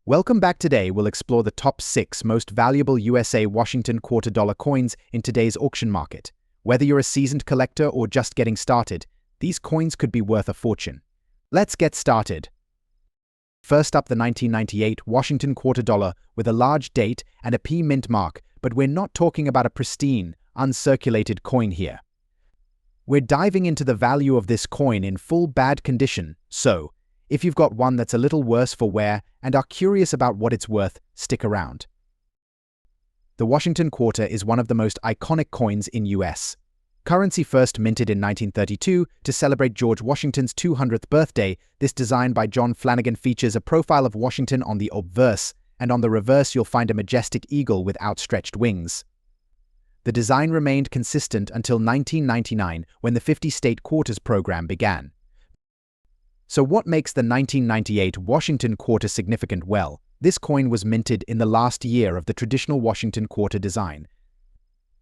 Welcome back. Today we'll explore the top 6 most valuable USA Washington quarter dollar coins in today's auction market. Whether you're a seasoned collector or just getting started, these coins could be worth a fortune. Let's get started. First up, the 1998 Washington quarter dollar with a large date and a P mint mark, but we're not talking about a pristine, uncirculated coin here. We're diving into the value of this coin in full bad condition, so if you've got one that's a little worse for wear and are curious about what it's worth, stick around. The Washington quarter is one of the most iconic coins in US. Currency first minted in 1932 to celebrate George Washington's 200th birthday, this design by John Flanagan features a profile of Washington on the obverse, and on the reverse you'll find a majestic eagle with outstretched wings. The design remained consistent until 1999 when the 50-state quarters program began. So what makes the 1998 Washington quarter significant? Well, this coin was minted in the last year of the traditional Washington quarter design,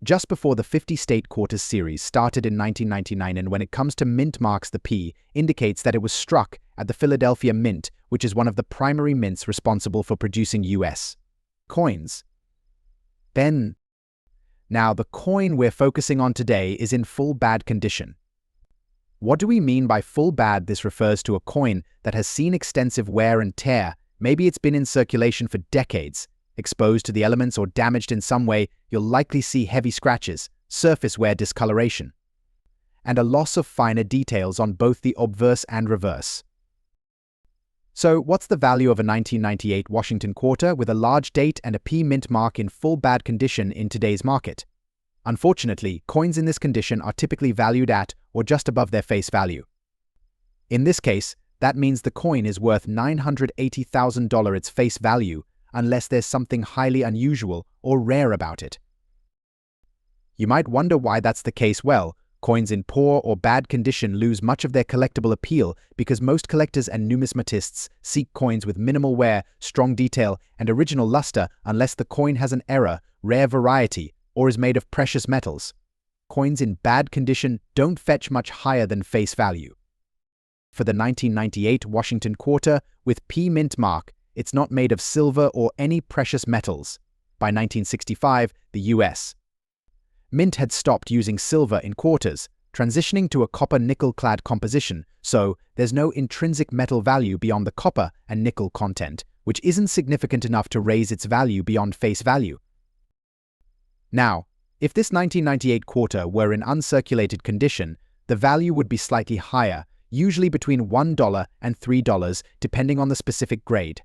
just before the 50-state quarters series started in 1999, and when it comes to mint marks, the P indicates that it was struck at the Philadelphia Mint, which is one of the primary mints responsible for producing US coins. Now, the coin we're focusing on today is in full bad condition. What do we mean by full bad? This refers to a coin that has seen extensive wear and tear. Maybe it's been in circulation for decades. Exposed to the elements or damaged in some way, you'll likely see heavy scratches, surface wear, discoloration, and a loss of finer details on both the obverse and reverse. So, what's the value of a 1998 Washington quarter with a large date and a P mint mark in full bad condition in today's market? Unfortunately, coins in this condition are typically valued at or just above their face value. In this case, that means the coin is worth $980,000 its face value, unless there's something highly unusual or rare about it. You might wonder why that's the case. Well, coins in poor or bad condition lose much of their collectible appeal because most collectors and numismatists seek coins with minimal wear, strong detail, and original luster unless the coin has an error, rare variety, or is made of precious metals. Coins in bad condition don't fetch much higher than face value. For the 1998 Washington quarter with P mint mark, it's not made of silver or any precious metals. By 1965, the US Mint had stopped using silver in quarters, transitioning to a copper-nickel-clad composition, so there's no intrinsic metal value beyond the copper and nickel content, which isn't significant enough to raise its value beyond face value. Now, if this 1998 quarter were in uncirculated condition, the value would be slightly higher, usually between $1 and $3, depending on the specific grade.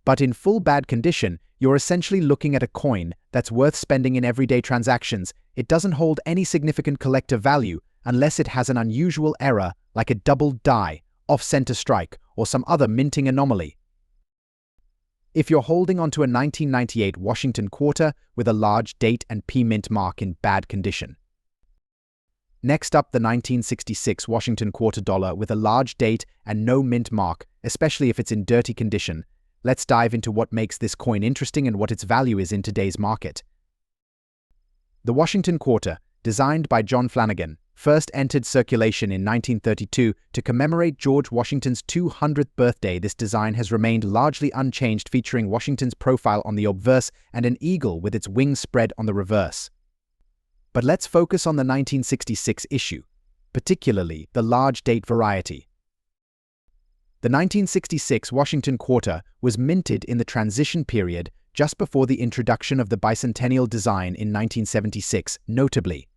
But in full bad condition, you're essentially looking at a coin that's worth spending in everyday transactions. It doesn't hold any significant collector value unless it has an unusual error like a double die, off-center strike, or some other minting anomaly. If you're holding onto a 1998 Washington quarter with a large date and P mint mark in bad condition. Next up, the 1966 Washington quarter dollar with a large date and no mint mark, especially if it's in dirty condition. Let's dive into what makes this coin interesting and what its value is in today's market. The Washington quarter, designed by John Flanagan, first entered circulation in 1932 to commemorate George Washington's 200th birthday. This design has remained largely unchanged, featuring Washington's profile on the obverse and an eagle with its wings spread on the reverse. But let's focus on the 1966 issue, particularly the large date variety. The 1966 Washington quarter was minted in the transition period just before the introduction of the bicentennial design in 1976, notably.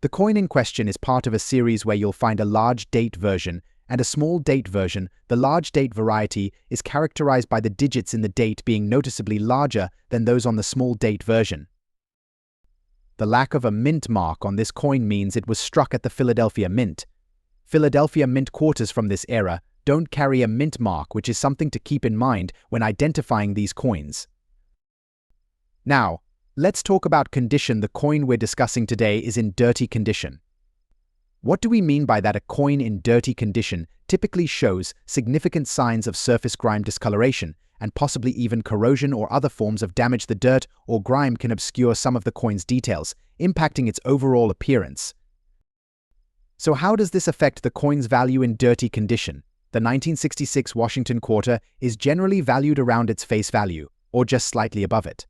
The coin in question is part of a series where you'll find a large date version and a small date version. The large date variety is characterized by the digits in the date being noticeably larger than those on the small date version. The lack of a mint mark on this coin means it was struck at the Philadelphia Mint. Philadelphia Mint quarters from this era don't carry a mint mark, which is something to keep in mind when identifying these coins. Now, let's talk about condition. The coin we're discussing today is in dirty condition. What do we mean by that? A coin in dirty condition typically shows significant signs of surface grime, discoloration, and possibly even corrosion or other forms of damage. The dirt or grime can obscure some of the coin's details, impacting its overall appearance. So how does this affect the coin's value in dirty condition? The 1966 Washington quarter is generally valued around its face value, or just slightly above it.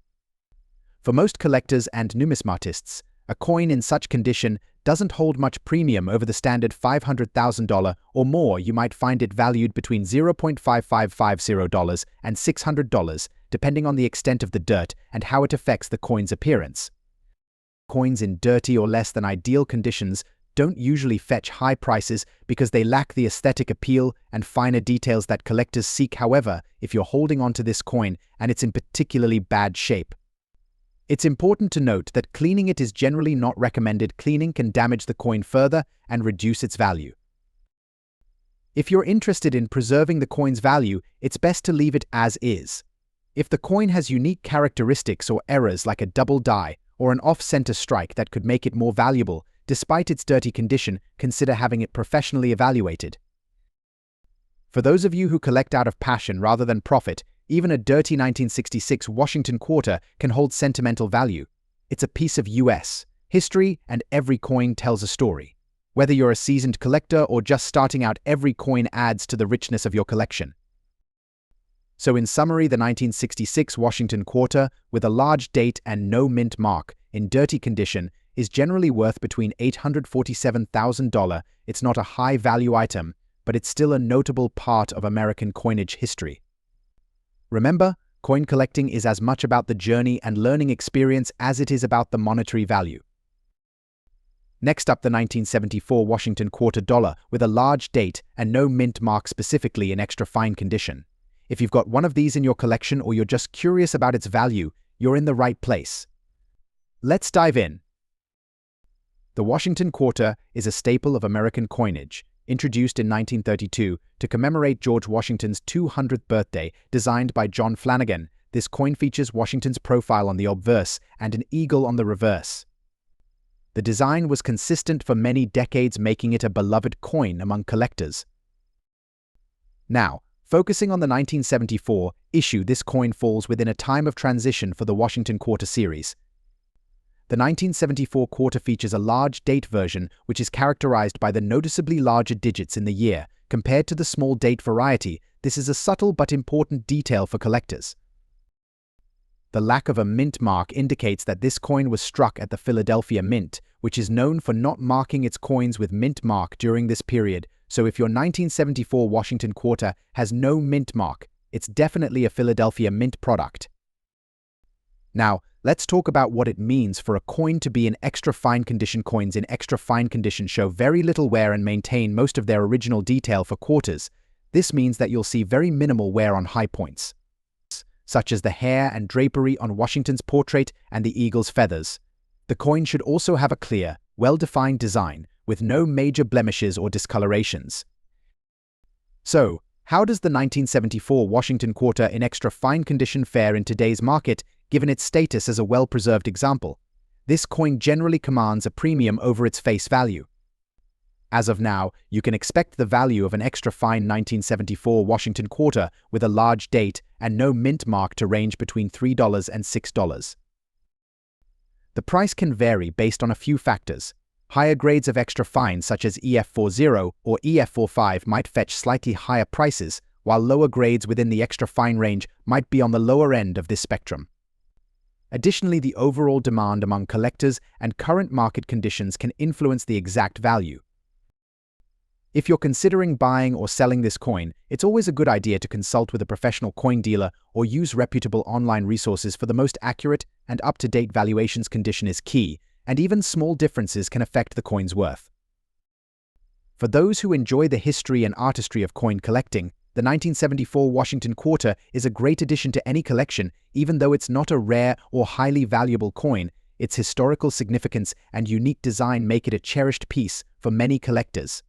For most collectors and numismatists, a coin in such condition doesn't hold much premium over the standard $500,000 or more. You might find it valued between $0.5550 and $600, depending on the extent of the dirt and how it affects the coin's appearance. Coins in dirty or less than ideal conditions don't usually fetch high prices because they lack the aesthetic appeal and finer details that collectors seek. However, if you're holding onto this coin and it's in particularly bad shape, it's important to note that cleaning it is generally not recommended. Cleaning can damage the coin further and reduce its value. If you're interested in preserving the coin's value, it's best to leave it as is. If the coin has unique characteristics or errors like a double die or an off-center strike that could make it more valuable, despite its dirty condition, consider having it professionally evaluated. For those of you who collect out of passion rather than profit, even a dirty 1966 Washington quarter can hold sentimental value. It's a piece of U.S. history, and every coin tells a story. Whether you're a seasoned collector or just starting out, every coin adds to the richness of your collection. So in summary, the 1966 Washington quarter, with a large date and no mint mark, in dirty condition, is generally worth between $847,000. It's not a high-value item, but it's still a notable part of American coinage history. Remember, coin collecting is as much about the journey and learning experience as it is about the monetary value. Next up, the 1974 Washington quarter dollar with a large date and no mint mark, specifically in extra fine condition. If you've got one of these in your collection or you're just curious about its value, you're in the right place. Let's dive in. The Washington quarter is a staple of American coinage, introduced in 1932 to commemorate George Washington's 200th birthday. Designed by John Flanagan, this coin features Washington's profile on the obverse and an eagle on the reverse. The design was consistent for many decades, making it a beloved coin among collectors. Now, focusing on the 1974 issue, this coin falls within a time of transition for the Washington quarter series. The 1974 quarter features a large date version, which is characterized by the noticeably larger digits in the year. Compared to the small date variety, this is a subtle but important detail for collectors. The lack of a mint mark indicates that this coin was struck at the Philadelphia Mint, which is known for not marking its coins with mint mark during this period. So if your 1974 Washington quarter has no mint mark, it's definitely a Philadelphia Mint product. Now, let's talk about what it means for a coin to be in extra fine condition. Coins in extra fine condition show very little wear and maintain most of their original detail for quarters. This means that you'll see very minimal wear on high points, such as the hair and drapery on Washington's portrait and the eagle's feathers. The coin should also have a clear, well-defined design, with no major blemishes or discolorations. So, how does the 1974 Washington quarter in extra fine condition fare in today's market, given its status as a well-preserved example? This coin generally commands a premium over its face value. As of now, you can expect the value of an extra fine 1974 Washington quarter with a large date and no mint mark to range between $3 and $6. The price can vary based on a few factors. Higher grades of extra fine, such as EF40 or EF45, might fetch slightly higher prices, while lower grades within the extra fine range might be on the lower end of this spectrum. Additionally, the overall demand among collectors and current market conditions can influence the exact value. If you're considering buying or selling this coin, it's always a good idea to consult with a professional coin dealer or use reputable online resources for the most accurate and up-to-date valuations. Condition is key, and even small differences can affect the coin's worth. For those who enjoy the history and artistry of coin collecting, the 1974 Washington quarter is a great addition to any collection. Even though it's not a rare or highly valuable coin, its historical significance and unique design make it a cherished piece for many collectors.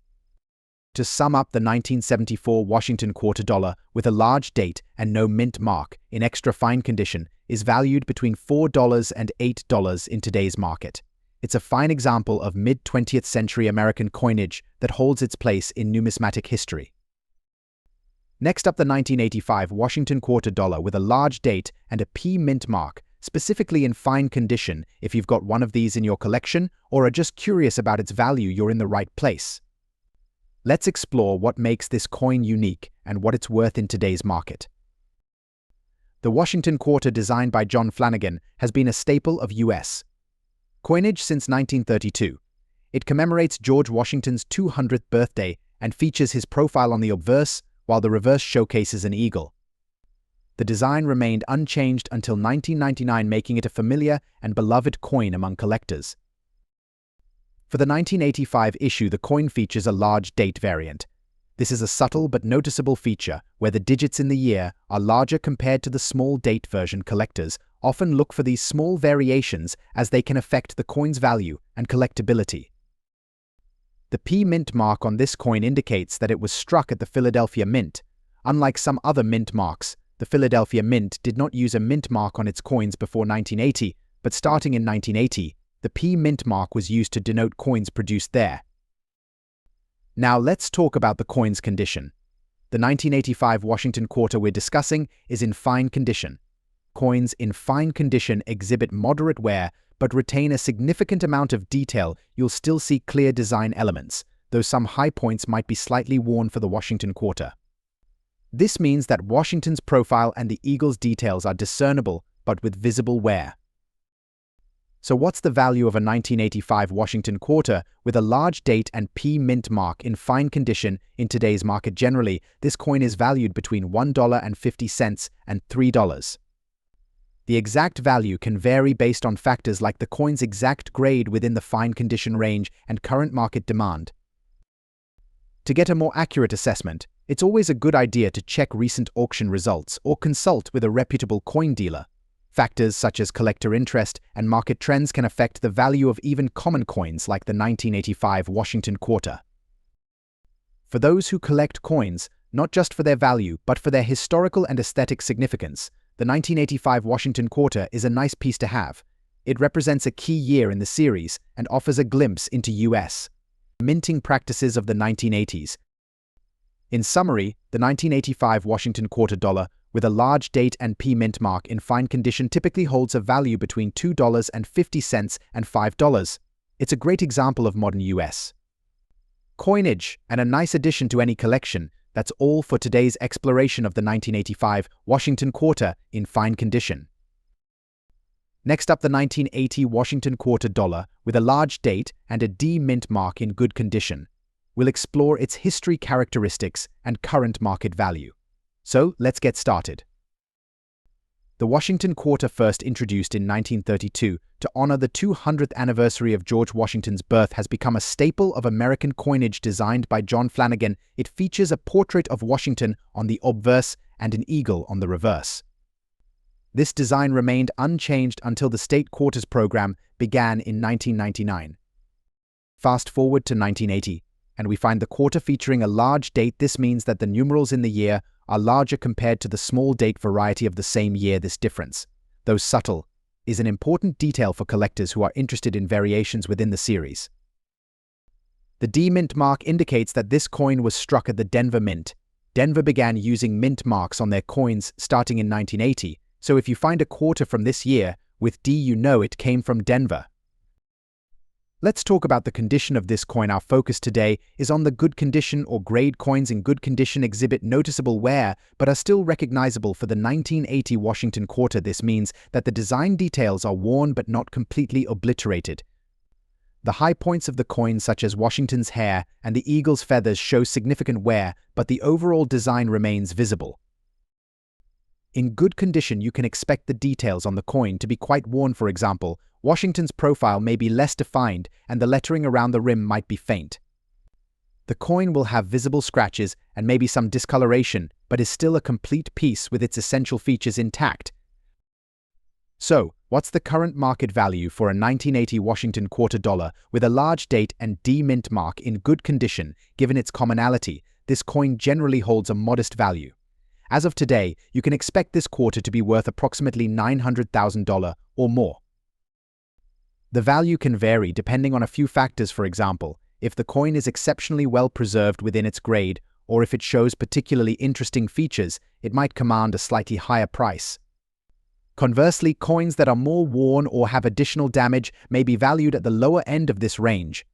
To sum up, the 1974 Washington quarter dollar, with a large date and no mint mark, in extra fine condition, is valued between $4 and $8 in today's market. It's a fine example of mid-20th century American coinage that holds its place in numismatic history. Next up, the 1985 Washington quarter dollar with a large date and a P mint mark, specifically in fine condition. If you've got one of these in your collection or are just curious about its value, you're in the right place. let's explore what makes this coin unique and what it's worth in today's market. The Washington Quarter, designed by John Flanagan, has been a staple of U.S. coinage since 1932. It commemorates George Washington's 200th birthday and features his profile on the obverse, while the reverse showcases an eagle. The design remained unchanged until 1999, making it a familiar and beloved coin among collectors. For the 1985 issue, the coin features a large date variant. This is a subtle but noticeable feature where the digits in the year are larger compared to the small date version. Collectors often look for these small variations as they can affect the coin's value and collectability. The P mint mark on this coin indicates that it was struck at the Philadelphia Mint. Unlike some other mint marks, the Philadelphia Mint did not use a mint mark on its coins before 1980, but starting in 1980, the P mint mark was used to denote coins produced there. Now let's talk about the coin's condition. The 1985 Washington Quarter we're discussing is in fine condition. Coins in fine condition exhibit moderate wear but retain a significant amount of detail. You'll still see clear design elements, though some high points might be slightly worn for the Washington Quarter. This means that Washington's profile and the eagle's details are discernible but with visible wear. So what's the value of a 1985 Washington Quarter with a large date and P mint mark in fine condition in today's market? Generally, this coin is valued between $1.50 and $3. The exact value can vary based on factors like the coin's exact grade within the fine condition range and current market demand. To get a more accurate assessment, it's always a good idea to check recent auction results or consult with a reputable coin dealer. Factors such as collector interest and market trends can affect the value of even common coins like the 1985 Washington Quarter. For those who collect coins, not just for their value but for their historical and aesthetic significance, the 1985 Washington Quarter is a nice piece to have. It represents a key year in the series and offers a glimpse into U.S. minting practices of the 1980s. In summary, the 1985 Washington Quarter dollar, with a large date and P mint mark in fine condition, typically holds a value between $2.50 and $5. It's a great example of modern U.S. coinage and a nice addition to any collection. That's all for today's exploration of the 1985 Washington Quarter in fine condition. Next up, the 1980 Washington Quarter dollar with a large date and a D mint mark in good condition. We'll explore its history, characteristics, and current market value. So let's get started. The Washington Quarter, first introduced in 1932 to honor the 200th anniversary of George Washington's birth, has become a staple of American coinage. Designed by John Flanagan, it features a portrait of Washington on the obverse and an eagle on the reverse. This design remained unchanged until the state quarters program began in 1999. Fast forward to 1980, and we find the quarter featuring a large date. This means that the numerals in the year are larger compared to the small date variety of the same year. This difference, though subtle, is an important detail for collectors who are interested in variations within the series. The D mint mark indicates that this coin was struck at the Denver Mint. Denver began using mint marks on their coins starting in 1980, so if you find a quarter from this year with D, you know it came from Denver. Let's talk about the condition of this coin. Our focus today is on the good condition or grade. Coins in good condition exhibit noticeable wear but are still recognizable for the 1980 Washington Quarter. This means that the design details are worn but not completely obliterated. The high points of the coin, such as Washington's hair and the eagle's feathers, show significant wear, but the overall design remains visible. In good condition, you can expect the details on the coin to be quite worn. For example, Washington's profile may be less defined and the lettering around the rim might be faint. The coin will have visible scratches and maybe some discoloration, but is still a complete piece with its essential features intact. So, what's the current market value for a 1980 Washington Quarter dollar with a large date and D mint mark in good condition? Given its commonality, this coin generally holds a modest value. As of today, you can expect this quarter to be worth approximately $900,000 or more. The value can vary depending on a few factors. For example, if the coin is exceptionally well preserved within its grade, or if it shows particularly interesting features, it might command a slightly higher price. Conversely, coins that are more worn or have additional damage may be valued at the lower end of this range.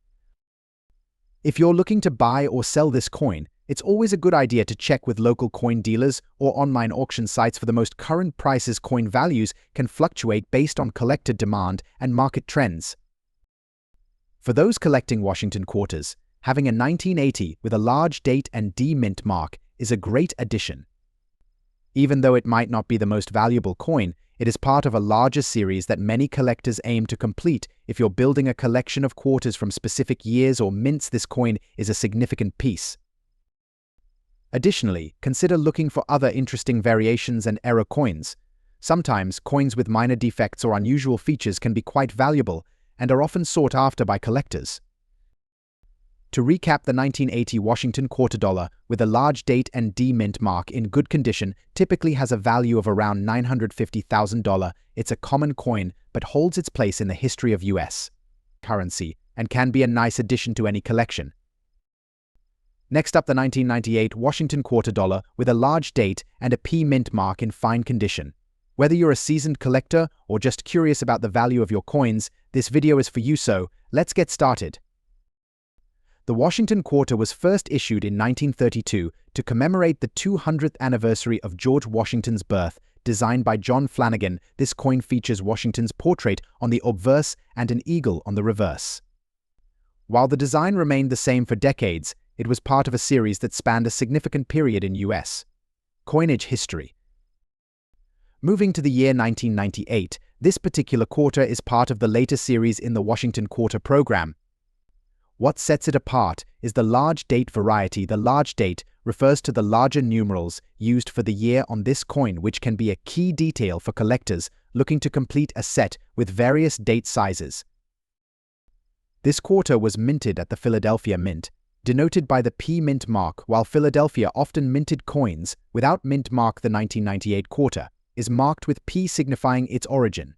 If you're looking to buy or sell this coin, it's always a good idea to check with local coin dealers or online auction sites for the most current prices. Coin values can fluctuate based on collector demand and market trends. For those collecting Washington quarters, having a 1980 with a large date and D mint mark is a great addition. Even though it might not be the most valuable coin, it is part of a larger series that many collectors aim to complete. If you're building a collection of quarters from specific years or mints, this coin is a significant piece. Additionally, consider looking for other interesting variations and error coins. Sometimes, coins with minor defects or unusual features can be quite valuable and are often sought after by collectors. To recap, the 1980 Washington quarter dollar with a large date and D mint mark in good condition typically has a value of around $950,000. It's a common coin but holds its place in the history of US currency and can be a nice addition to any collection. Next up, the 1998 Washington quarter dollar with a large date and a P mint mark in fine condition. Whether you're a seasoned collector or just curious about the value of your coins, this video is for you, so let's get started. The Washington quarter was first issued in 1932 to commemorate the 200th anniversary of George Washington's birth. Designed by John Flanagan, this coin features Washington's portrait on the obverse and an eagle on the reverse. While the design remained the same for decades, it was part of a series that spanned a significant period in US coinage history. Moving to the year 1998, this particular quarter is part of the later series in the Washington quarter program. What sets it apart is the large date variety. The large date refers to the larger numerals used for the year on this coin, which can be a key detail for collectors looking to complete a set with various date sizes. This quarter was minted at the Philadelphia Mint, denoted by the P mint mark. While Philadelphia often minted coins without mint mark, the 1998 quarter is marked with P, signifying its origin.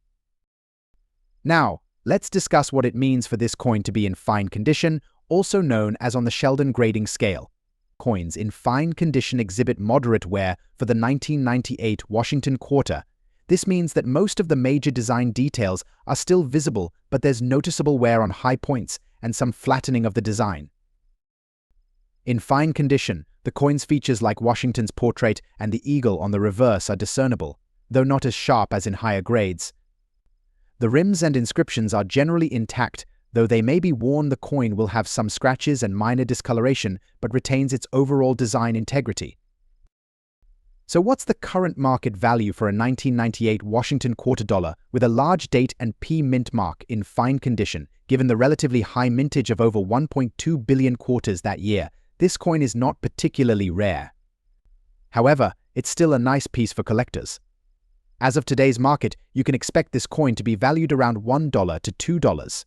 Now, let's discuss what it means for this coin to be in fine condition, also known as on the Sheldon grading scale. Coins in fine condition exhibit moderate wear for the 1998 Washington quarter. This means that most of the major design details are still visible, but there's noticeable wear on high points and some flattening of the design. In fine condition, the coin's features like Washington's portrait and the eagle on the reverse are discernible, though not as sharp as in higher grades. The rims and inscriptions are generally intact, though they may be worn. The coin will have some scratches and minor discoloration, but retains its overall design integrity. So what's the current market value for a 1998 Washington quarter dollar with a large date and P mint mark in fine condition? Given the relatively high mintage of over 1.2 billion quarters that year, this coin is not particularly rare. However, it's still a nice piece for collectors. As of today's market, you can expect this coin to be valued around $1 to $2.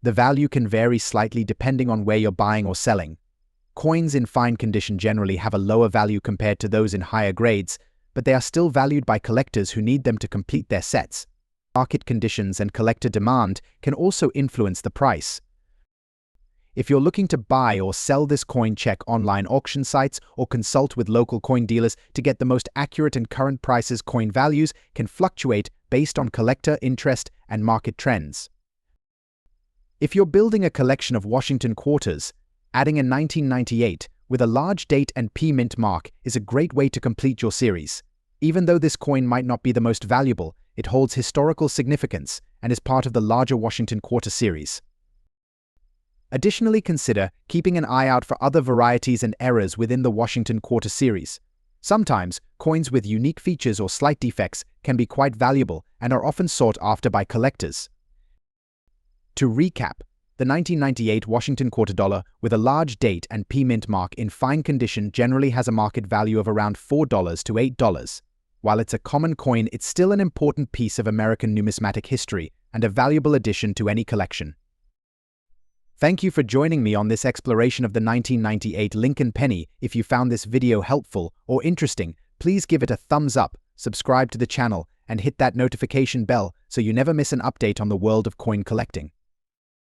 The value can vary slightly depending on where you're buying or selling. Coins in fine condition generally have a lower value compared to those in higher grades, but they are still valued by collectors who need them to complete their sets. Market conditions and collector demand can also influence the price. If you're looking to buy or sell this coin, check online auction sites or consult with local coin dealers to get the most accurate and current prices. Coin values can fluctuate based on collector interest and market trends. If you're building a collection of Washington quarters, adding a 1998 with a large date and P mint mark is a great way to complete your series. Even though this coin might not be the most valuable, it holds historical significance and is part of the larger Washington quarter series. Additionally, consider keeping an eye out for other varieties and errors within the Washington quarter series. Sometimes, coins with unique features or slight defects can be quite valuable and are often sought after by collectors. To recap, the 1998 Washington quarter dollar with a large date and P mint mark in fine condition generally has a market value of around $4 to $8. While it's a common coin, it's still an important piece of American numismatic history and a valuable addition to any collection. Thank you for joining me on this exploration of the 1998 Lincoln penny. If you found this video helpful or interesting, please give it a thumbs up, subscribe to the channel, and hit that notification bell so you never miss an update on the world of coin collecting.